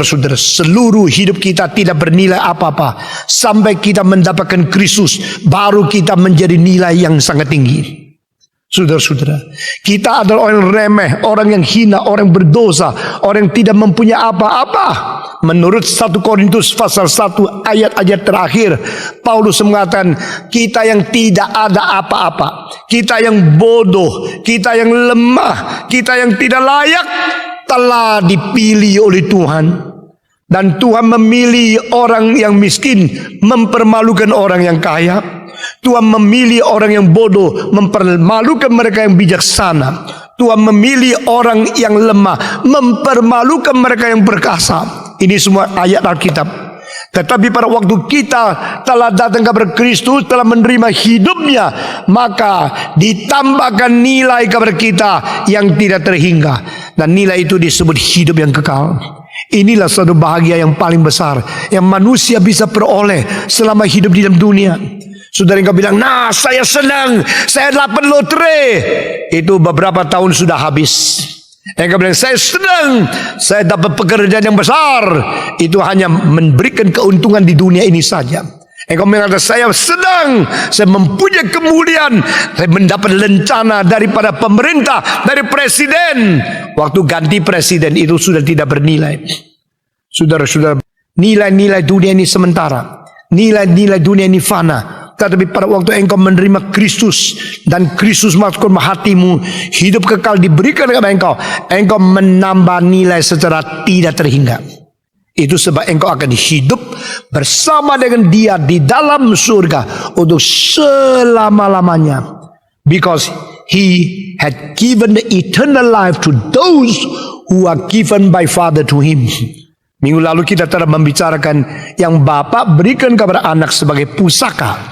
Saudara-saudara, seluruh hidup kita tidak bernilai apa-apa sampai kita mendapatkan Kristus, baru kita menjadi nilai yang sangat tinggi. Saudara-saudara, kita adalah orang remeh, orang yang hina, orang berdosa, orang yang tidak mempunyai apa-apa. Menurut 1 Korintus pasal 1 ayat-ayat terakhir, Paulus mengatakan kita yang tidak ada apa-apa, kita yang bodoh, kita yang lemah, kita yang tidak layak, telah dipilih oleh Tuhan. Dan Tuhan memilih orang yang miskin, mempermalukan orang yang kaya. Tuhan memilih orang yang bodoh, mempermalukan mereka yang bijaksana. Tuhan memilih orang yang lemah, mempermalukan mereka yang perkasa. Ini semua ayat Alkitab. Tetapi pada waktu kita telah datang kepada Kristus, telah menerima hidupnya, maka ditambahkan nilai kepada kita yang tidak terhingga. Dan nilai itu disebut hidup yang kekal. Inilah satu bahagia yang paling besar yang manusia bisa peroleh selama hidup di dalam dunia. Saudara yang bilang, nah saya senang, saya dapat lotre. Itu beberapa tahun sudah habis. Yang bilang, saya senang, saya dapat pekerjaan yang besar. Itu hanya memberikan keuntungan di dunia ini saja. Engkau mengatakan, saya senang, saya mempunyai kemuliaan, saya mendapat lencana daripada pemerintah, dari presiden. Waktu ganti presiden itu sudah tidak bernilai. Saudara-saudara, nilai-nilai dunia ini sementara. Nilai-nilai dunia ini fana. Tetapi pada waktu engkau menerima Kristus dan Kristus masuk ke hatimu, hidup kekal diberikan kepada engkau, engkau menambah nilai secara tidak terhingga. Itu sebab engkau akan hidup bersama dengan Dia di dalam surga untuk selama-lamanya. Because He had given the eternal life to those who are given by Father to Him. Minggu lalu kita telah membicarakan yang Bapa berikan kepada anak sebagai pusaka.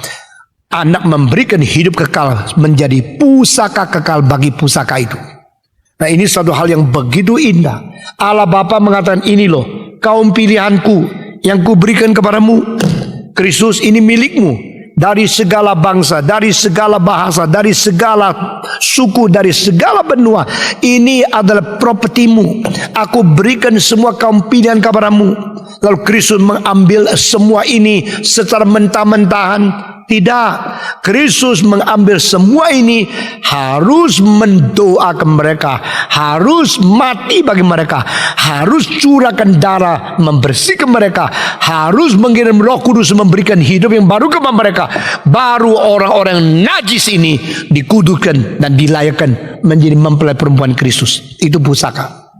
Anak memberikan hidup kekal menjadi pusaka kekal bagi pusaka itu. Nah, ini satu hal yang begitu indah. Allah Bapa mengatakan, ini loh kaum pilihanku yang kuberikan kepadamu. Kristus ini milikmu. Dari segala bangsa, dari segala bahasa, dari segala suku, dari segala benua. Ini adalah propertimu. Aku berikan semua kaum pilihan kepadamu. Lalu Kristus mengambil semua ini secara mentah-mentahan. Tidak, Kristus mengambil semua ini, harus mendoakan mereka, harus mati bagi mereka, harus curahkan darah membersihkan mereka, harus mengirim Roh Kudus memberikan hidup yang baru kepada mereka. Baru orang-orang najis ini dikuduskan dan dilayakkan menjadi mempelai perempuan Kristus. Itu pusaka.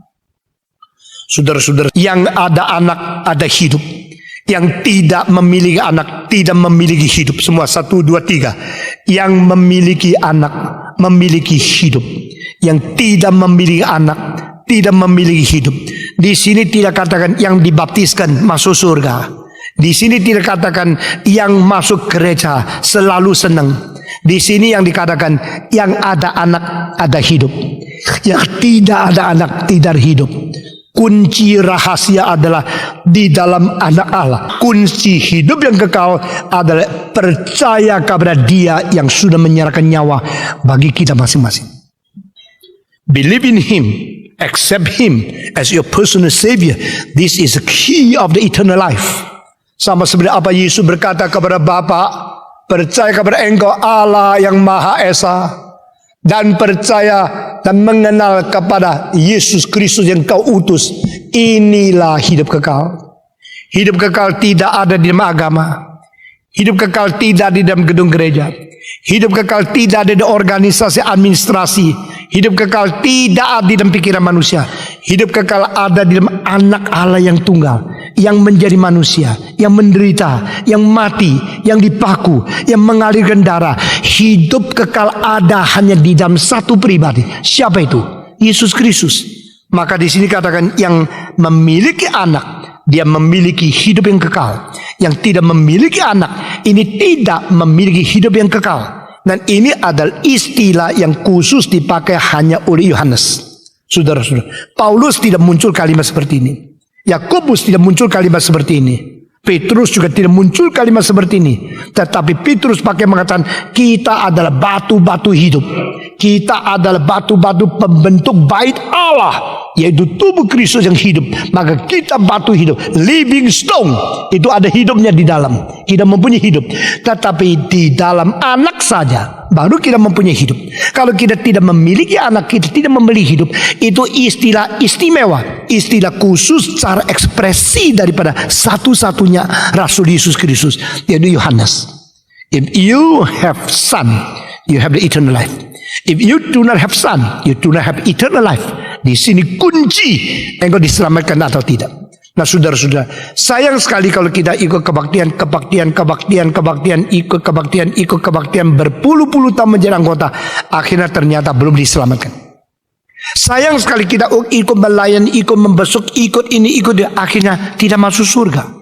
Saudara-saudara, yang ada anak ada hidup. Yang tidak memiliki anak tidak memiliki hidup. Semua 1, 2, 3. Yang memiliki anak memiliki hidup. Yang tidak memiliki anak tidak memiliki hidup. Di sini tidak katakan yang dibaptiskan masuk surga. Di sini tidak katakan yang masuk gereja selalu senang. Di sini yang dikatakan yang ada anak ada hidup. Yang tidak ada anak tidak hidup. Kunci rahasia adalah di dalam anak Allah. Kunci hidup yang kekal adalah percaya kepada Dia yang sudah menyerahkan nyawa bagi kita masing-masing. Believe in Him, accept Him as your personal Savior. This is the key of the eternal life. Sama seperti apa Yesus berkata kepada Bapa, percaya kepada Engkau Allah yang Maha Esa, dan percaya dan mengenal kepada Yesus Kristus yang Kau utus. Inilah hidup kekal. Hidup kekal tidak ada di dalam agama. Hidup kekal tidak di dalam gedung gereja. Hidup kekal tidak ada di organisasi administrasi. Hidup kekal tidak ada di dalam pikiran manusia. Hidup kekal ada di dalam anak Allah yang tunggal, yang menjadi manusia, yang menderita, yang mati, yang dipaku, yang mengalirkan darah. Hidup kekal ada hanya di dalam satu pribadi. Siapa itu? Yesus Kristus. Maka di sini katakan yang memiliki anak, dia memiliki hidup yang kekal. Yang tidak memiliki anak, ini tidak memiliki hidup yang kekal. Dan ini adalah istilah yang khusus dipakai hanya oleh Yohanes. Saudara-saudara, Paulus tidak muncul kalimat seperti ini. Yakobus tidak muncul kalimat seperti ini. Petrus juga tidak muncul kalimat seperti ini. Tetapi Petrus pakai mengatakan kita adalah batu-batu hidup. kita adalah batu-batu pembentuk bait Allah, yaitu tubuh Kristus yang hidup. Maka kita batu hidup, living stone. Itu ada hidupnya di dalam. Kita mempunyai hidup. Tetapi di dalam anak saja baru kita mempunyai hidup. Kalau kita tidak memiliki anak, kita tidak memiliki hidup. Itu istilah istimewa, istilah khusus, cara ekspresi daripada satu-satunya Rasul Yesus Kristus, yaitu Yohanes. If you have son, you have the eternal life. If you do not have son, you do not have eternal life. Di sini kunci engkau diselamatkan atau tidak. Nah, saudara-saudara, sayang sekali kalau kita ikut kebaktian, ikut kebaktian berpuluh-puluh tahun menjadi anggota, akhirnya ternyata belum diselamatkan. Sayang sekali kita ikut melayani, ikut membesuk, ikut ini, ikut dia, akhirnya tidak masuk surga.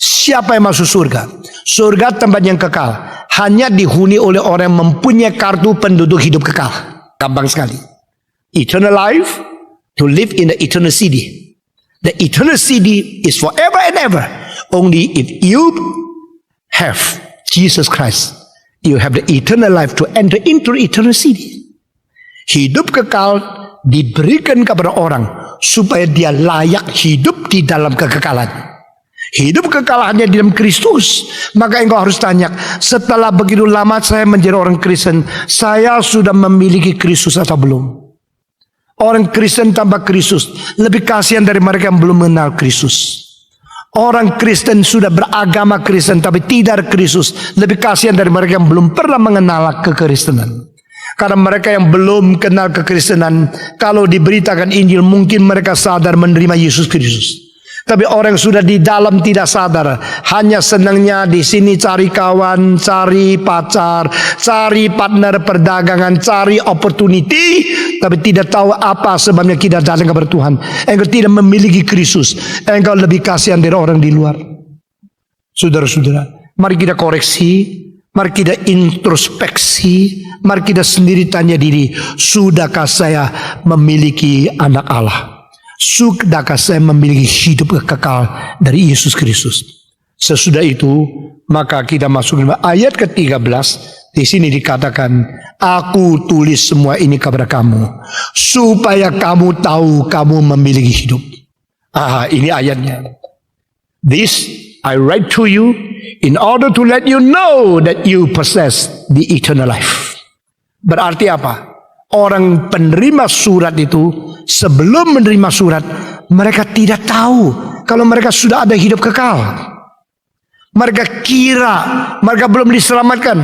Siapa yang masuk surga? Surga tempat yang kekal, hanya dihuni oleh orang yang mempunyai kartu penduduk hidup kekal. Gampang sekali. Eternal life, to live in the eternal city. The eternal city is forever and ever. Only if you have Jesus Christ, you have the eternal life to enter into the eternal city. Hidup kekal diberikan kepada orang supaya dia layak hidup di dalam kekekalan. Hidup kekalahannya di dalam Kristus. Maka engkau harus tanya, setelah begitu lama saya menjadi orang Kristen, saya sudah memiliki Kristus atau belum? Orang Kristen tanpa Kristus lebih kasihan dari mereka yang belum mengenal Kristus. Orang Kristen sudah beragama Kristen tapi tidak Kristus lebih kasihan dari mereka yang belum pernah mengenal kekristenan. Karena mereka yang belum kenal kekristenan, kalau diberitakan Injil mungkin mereka sadar menerima Yesus Kristus. Tapi orang yang sudah di dalam tidak sadar, hanya senangnya di sini cari kawan, cari pacar, cari partner perdagangan, cari opportunity, tapi tidak tahu apa sebabnya kita datang kepada Tuhan. Engkau tidak memiliki Kristus, engkau lebih kasihan dari orang di luar. Saudara-saudara, mari kita koreksi, mari kita introspeksi, mari kita sendiri tanya diri, sudahkah saya memiliki anak Allah? Sudahkah saya memiliki hidup kekal dari Yesus Kristus? Sesudah itu, maka kita masuk ke ayat ke-13. Di sini dikatakan, aku tulis semua ini kepada kamu, supaya kamu tahu kamu memiliki hidup. Ini ayatnya. This I write to you in order to let you know that you possess the eternal life. Berarti apa? Orang penerima surat itu sebelum menerima surat mereka tidak tahu kalau mereka sudah ada hidup kekal. Mereka kira mereka belum diselamatkan.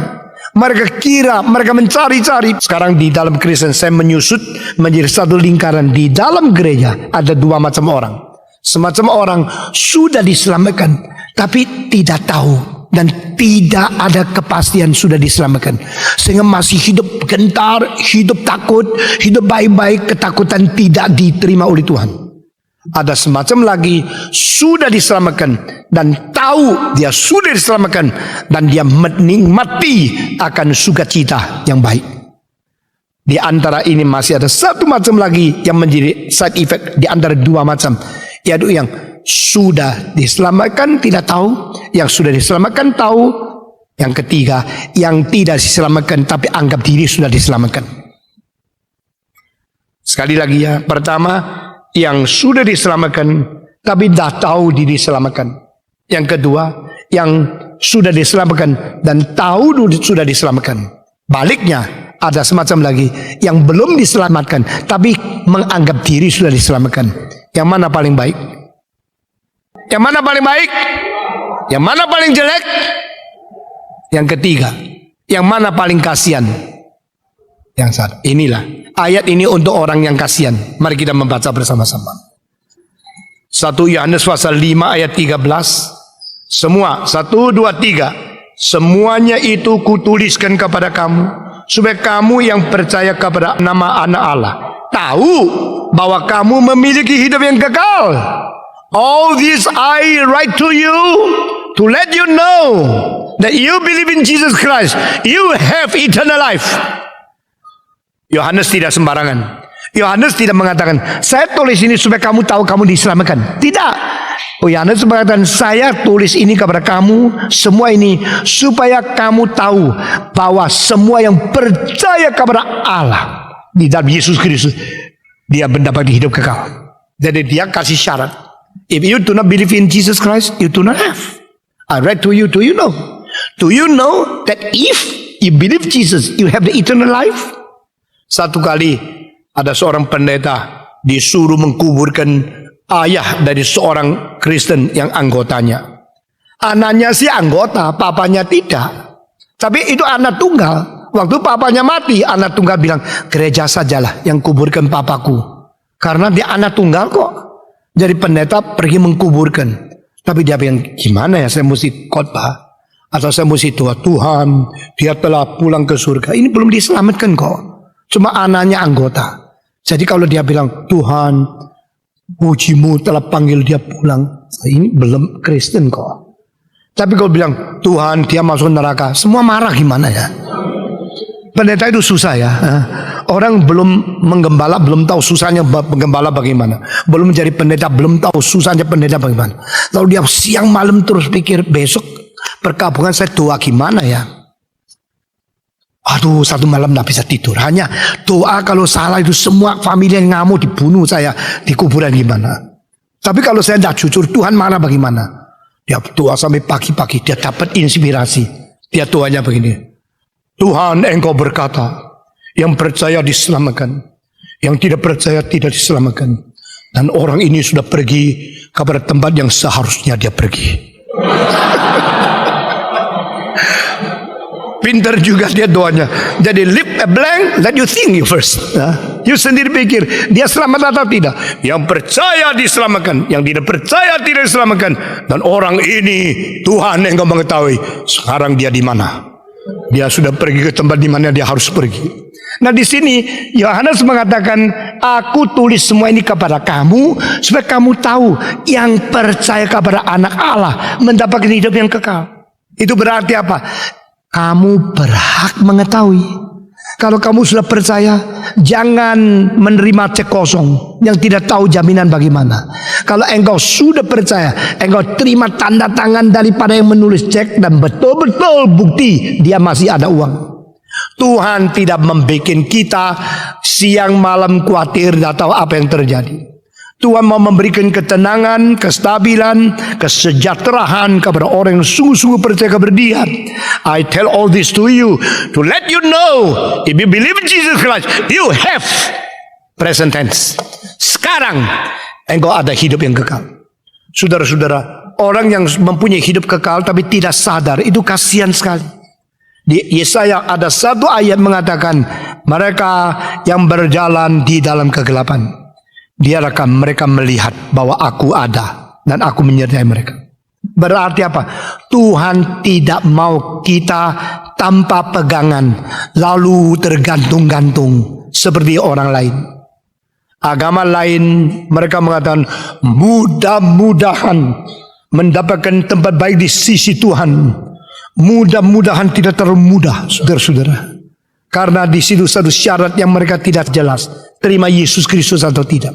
Mereka kira mereka mencari-cari. Sekarang di dalam Kristen saya menyusut menjadi satu lingkaran. Di dalam gereja ada dua macam orang. Semacam orang sudah diselamatkan tapi tidak tahu dan tidak ada kepastian sudah diselamatkan, sehingga masih hidup gentar, hidup takut, hidup baik-baik, ketakutan tidak diterima oleh Tuhan. Ada semacam lagi sudah diselamatkan dan tahu dia sudah diselamatkan dan dia menikmati akan sukacita yang baik. Di antara ini masih ada satu macam lagi yang menjadi side effect di antara dua macam, yaitu yang sudah diselamatkan tidak tahu, yang sudah diselamatkan tahu, yang ketiga yang tidak diselamatkan tapi anggap diri sudah diselamatkan. Sekali lagi ya, pertama yang sudah diselamatkan tapi dah tahu diri diselamatkan. Yang kedua yang sudah diselamatkan dan tahu sudah diselamatkan. Baliknya ada semacam lagi yang belum diselamatkan tapi menganggap diri sudah diselamatkan. Yang mana paling baik? Yang mana paling baik? Yang mana paling jelek? Yang ketiga, yang mana paling kasihan? Yang satu. Inilah ayat ini untuk orang yang kasihan. Mari kita membaca bersama-sama. 1 Yohanes pasal 5 ayat 13. Semua 1, 2, 3. Semuanya itu kutuliskan kepada kamu supaya kamu yang percaya kepada nama anak Allah tahu bahwa kamu memiliki hidup yang kekal. All this I write to you to let you know that you believe in Jesus Christ, you have eternal life. Yohanes tidak sembarangan. Yohanes tidak mengatakan, saya tulis ini supaya kamu tahu kamu diselamatkan. Tidak. Yohanes mengatakan, saya tulis ini kepada kamu, semua ini supaya kamu tahu bahwa semua yang percaya kepada Allah di dalam Yesus Kristus, dia mendapat hidup kekal. Jadi dia kasih syarat. If you do not believe in Jesus Christ, you do not have. I read to you, do you know? Do you know that if you believe Jesus, you have the eternal life? Satu kali ada seorang pendeta disuruh mengkuburkan ayah dari seorang Kristen yang anggotanya. Anaknya sih anggota, papanya tidak. Tapi itu anak tunggal. Waktu papanya mati, anak tunggal bilang, gereja sajalah yang kuburkan papaku. Karena dia anak tunggal kok. Jadi pendeta pergi mengkuburkan. Tapi dia bilang, gimana ya saya mesti khotbah? Atau saya mesti doa, Tuhan, dia telah pulang ke surga. Ini belum diselamatkan kok. Cuma anaknya anggota. Jadi kalau dia bilang, Tuhan, pujimu telah panggil dia pulang. Ini belum Kristen kok. Tapi kalau bilang, Tuhan, dia masuk neraka. Semua marah gimana ya? Pendeta itu susah ya. Orang belum menggembala, belum tahu susahnya menggembala bagaimana. Belum menjadi pendeta, belum tahu susahnya pendeta bagaimana. Lalu dia siang malam terus pikir, besok perkabungan saya doa gimana ya. Aduh, satu malam tidak bisa tidur. Hanya doa kalau salah itu semua familia yang ngamuk dibunuh saya di kuburan gimana. Tapi kalau saya tidak jujur, Tuhan marah bagaimana. Dia doa sampai pagi-pagi, dia dapat inspirasi. Dia doanya begini. Tuhan, Engkau berkata, yang percaya diselamatkan, yang tidak percaya tidak diselamatkan. Dan orang ini sudah pergi kepada tempat yang seharusnya dia pergi. Pintar juga dia doanya. Jadi leave a blank, let you think you first. You sendiri pikir, dia selamat atau tidak. Yang percaya diselamatkan, yang tidak percaya tidak diselamatkan. Dan orang ini Tuhan yang kau mengetahui. Sekarang dia di mana? Dia sudah pergi ke tempat di mana dia harus pergi. Nah di sini Yohanes mengatakan, aku tulis semua ini kepada kamu supaya kamu tahu yang percaya kepada Anak Allah mendapatkan hidup yang kekal. Itu berarti apa? Kamu berhak mengetahui. Kalau kamu sudah percaya, jangan menerima cek kosong yang tidak tahu jaminan bagaimana. Kalau engkau sudah percaya, engkau terima tanda tangan daripada yang menulis cek dan betul-betul bukti dia masih ada uang. Tuhan tidak membuat kita siang malam khawatir tidak tahu apa yang terjadi. Tuhan mau memberikan ketenangan, kestabilan, kesejahteraan kepada orang yang sungguh-sungguh percaya kepada Dia. I tell all this to you to let you know, if you believe in Jesus Christ, you have present tense. Sekarang engkau ada hidup yang kekal. Saudara-saudara, orang yang mempunyai hidup kekal tapi tidak sadar, itu kasihan sekali. Di Yesaya ada satu ayat mengatakan, mereka yang berjalan di dalam kegelapan, biarkan mereka melihat bahwa aku ada dan aku menyertai mereka. Berarti apa? Tuhan tidak mau kita tanpa pegangan lalu tergantung-gantung seperti orang lain. Agama lain mereka mengatakan mudah-mudahan mendapatkan tempat baik di sisi Tuhan. Mudah-mudahan tidak terlalu mudah, saudara-saudara. Karena di situ satu syarat yang mereka tidak jelas, terima Yesus Kristus atau tidak.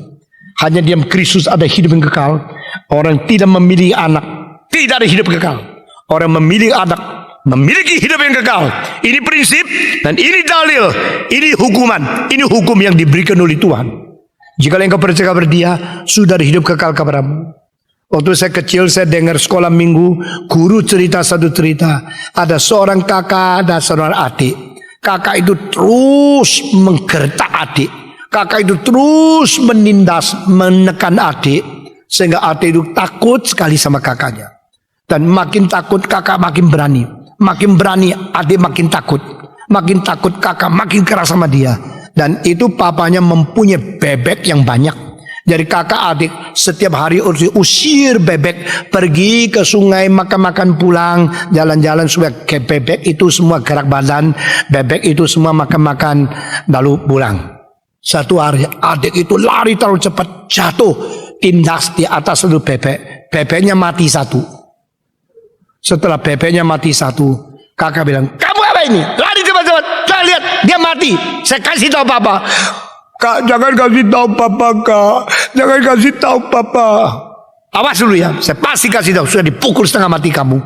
Hanya diam Kristus ada hidup yang kekal. Orang tidak memiliki anak, tidak ada hidup kekal. Orang memiliki anak, memiliki hidup yang kekal. Ini prinsip dan ini dalil, ini hukuman, ini hukum yang diberikan oleh Tuhan. Jika engkau percaya kepada Dia, sudah ada hidup kekal kepadamu. Waktu saya kecil, saya dengar sekolah minggu, guru cerita satu cerita. Ada seorang kakak, ada seorang adik. Kakak itu terus menggertak adik. Kakak itu terus menindas, menekan adik. Sehingga adik itu takut sekali sama kakaknya. Dan makin takut, kakak makin berani. Makin berani, adik makin takut. Makin takut, kakak makin keras sama dia. Dan itu papanya mempunyai bebek yang banyak. Jadi kakak adik setiap hari usir bebek, pergi ke sungai, makan-makan pulang, jalan-jalan supaya ke bebek itu semua gerak badan, bebek itu semua makan-makan lalu pulang. Satu hari adik itu lari terlalu cepat, jatuh, tindas di atas satu bebek, bebeknya mati satu. Setelah bebeknya mati satu, kakak bilang, kamu apa ini? Lari cepat-cepat, saya lihat dia mati, saya kasih tahu papa. Kak, jangan kasih tahu papa, Kak. Jangan kasih tahu papa. Awas dulu ya, saya pasti kasih tahu. Sudah dipukul setengah mati kamu.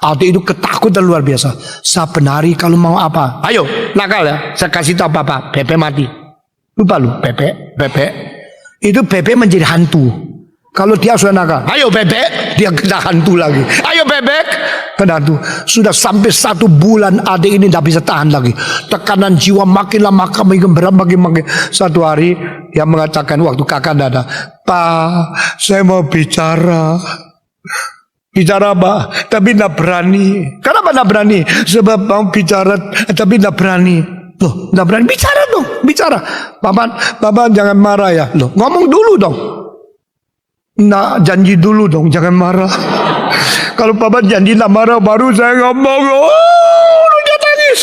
Adik itu ketakutan luar biasa. Saben hari kalau mau apa, ayo nakal ya, saya kasih tahu papa. Pepe mati. Lupa lu, Pepe. Itu Pepe menjadi hantu. Kalau dia sudah nakal, ayo bebek, dia kena hantu lagi. Ayo bebek, kena hantu. Sudah sampai 1 bulan adik ini tidak bisa tahan lagi. Tekanan jiwa makin lama makin berat, makin. Satu hari dia mengatakan waktu kakak ada, Pak, saya mau bicara. Bicara apa? Tapi tidak berani. Kenapa tidak berani? Sebab mau bicara tapi tidak berani. Loh, tidak berani, bicara dong, bicara. Papa jangan marah ya. Loh, ngomong dulu dong. Nah, janji dulu dong, jangan marah. Kalau papa janji tak marah, baru saya ngomong. Oh, dia tangis.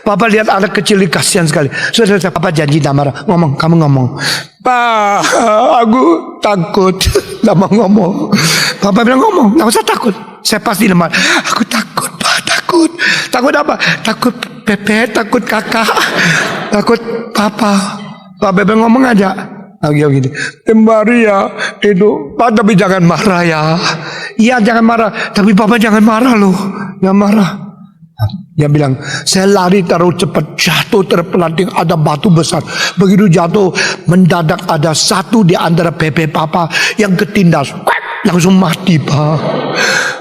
Papa lihat anak kecil ini kasihan sekali. Sudah, papa janji tak marah. Ngomong, kamu ngomong. Pak, aku takut. Tak mau ngomong. Papa bilang ngomong, tak usah takut. Saya pasti lemah. Aku takut, Pak, takut. Takut apa? Takut Pepe, takut kakak, takut papa. Papa bilang ngomong aja. Gitu. Maria itu, Pak, tapi jangan marah ya. Iya jangan marah, tapi Papa jangan marah loh. Jangan marah. Dia bilang, saya lari terlalu cepat, jatuh terpelanting, ada batu besar. Begitu jatuh, mendadak ada satu di antara Pepe Papa yang ketindas, langsung mati, Pak.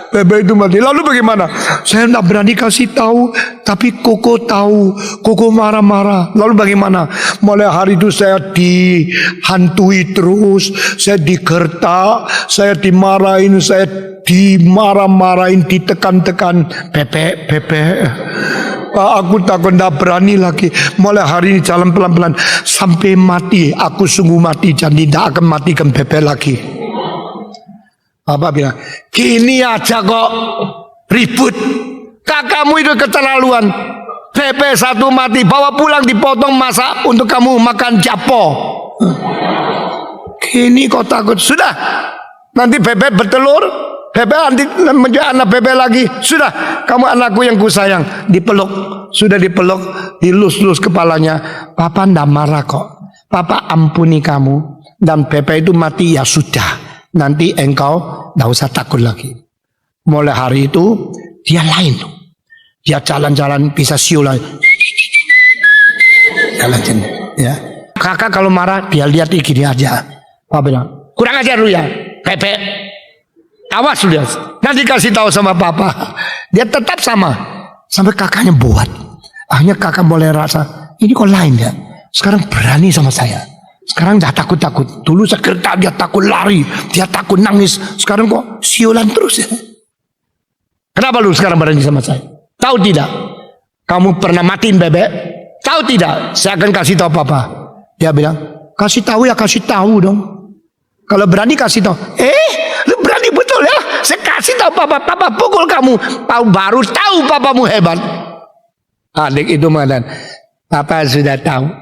Pepe itu mati. Lalu bagaimana? Saya tidak berani kasih tahu, tapi Koko tahu. Koko marah-marah. Lalu bagaimana? Mulai hari itu saya dihantui terus, saya digertak, saya dimarahin, saya dimarah-marahin, ditekan-tekan. Pepe. Pak, aku takut tidak berani lagi. Mulai hari ini jalan pelan-pelan sampai mati. Aku sungguh mati, jadi tidak akan matikan Pepe lagi. Papa bilang, gini aja kok ribut. Kakakmu itu keterlaluan. Pepe 1 mati, bawa pulang dipotong masak untuk kamu makan japo. Gini kok takut. Sudah, nanti Pepe bertelur, Pepe nanti menjadi anak Pepe lagi. Sudah, kamu anakku yang kusayang. Dipeluk, sudah dipeluk, dilus-lus kepalanya. Papa ndak marah kok. Papa ampuni kamu. Dan Pepe itu mati, ya sudah. Nanti engkau tidak usah takut lagi. Mulai hari itu dia lain. Dia jalan-jalan bisa siulan. Jalan-jalan. Ya. Kakak kalau marah dia lihat gini aja. Papa bilang, kurang ajar lu ya, Pepe. Awas lu ya. Nanti kasih tahu sama papa. Dia tetap sama. Sampai kakaknya buat. Akhirnya kakak boleh rasa ini kok lain ya. Sekarang berani sama saya. Sekarang dah takut-takut. Dulu sekerta dia takut lari, dia takut nangis. Sekarang kok siulan terus ya. Kenapa lu sekarang berani sama saya? Tahu tidak? Kamu pernah matiin bebek? Tahu tidak? Saya akan kasih tahu papa. Dia bilang, kasih tahu ya, kasih tahu dong. Kalau berani kasih tahu. Lu berani betul ya? Saya kasih tahu papa, papa pukul kamu. Baru tahu papamu hebat. Adik itu mengatakan, papa sudah tahu.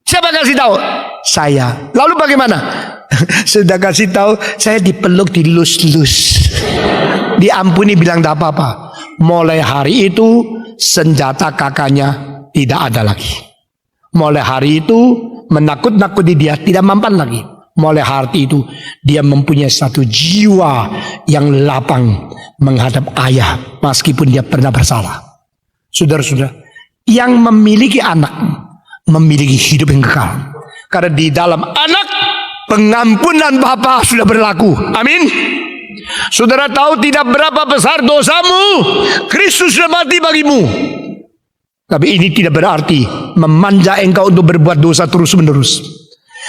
Siapa kasih tahu? Saya. Lalu bagaimana? Sudah kasih tahu, saya dipeluk, dilus-lus. Diampuni, bilang tidak apa-apa. Mulai hari itu senjata kakaknya tidak ada lagi. Mulai hari itu menakut-nakuti dia tidak mempan lagi. Mulai hari itu dia mempunyai satu jiwa yang lapang menghadap ayah meskipun dia pernah bersalah. Saudara-saudara, yang memiliki anak memiliki hidup yang kekal. Karena di dalam anak pengampunan Bapa sudah berlaku. Amin. Saudara tahu tidak berapa besar dosamu, Kristus sudah mati bagimu. Tapi ini tidak berarti memanja engkau untuk berbuat dosa terus-menerus.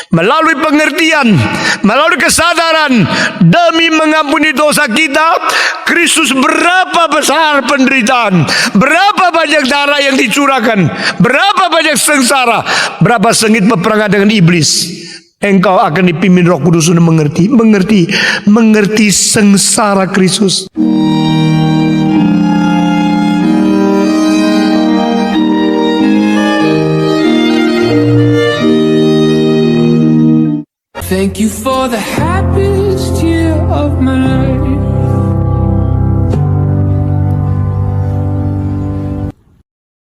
Melalui pengertian, melalui kesadaran demi mengampuni dosa kita, Kristus berapa besar penderitaan, berapa banyak darah yang dicurahkan, berapa banyak sengsara, berapa sengit peperangan dengan iblis. Engkau akan dipimpin Roh Kudus untuk mengerti sengsara Kristus. Thank you for the happiest year of my life.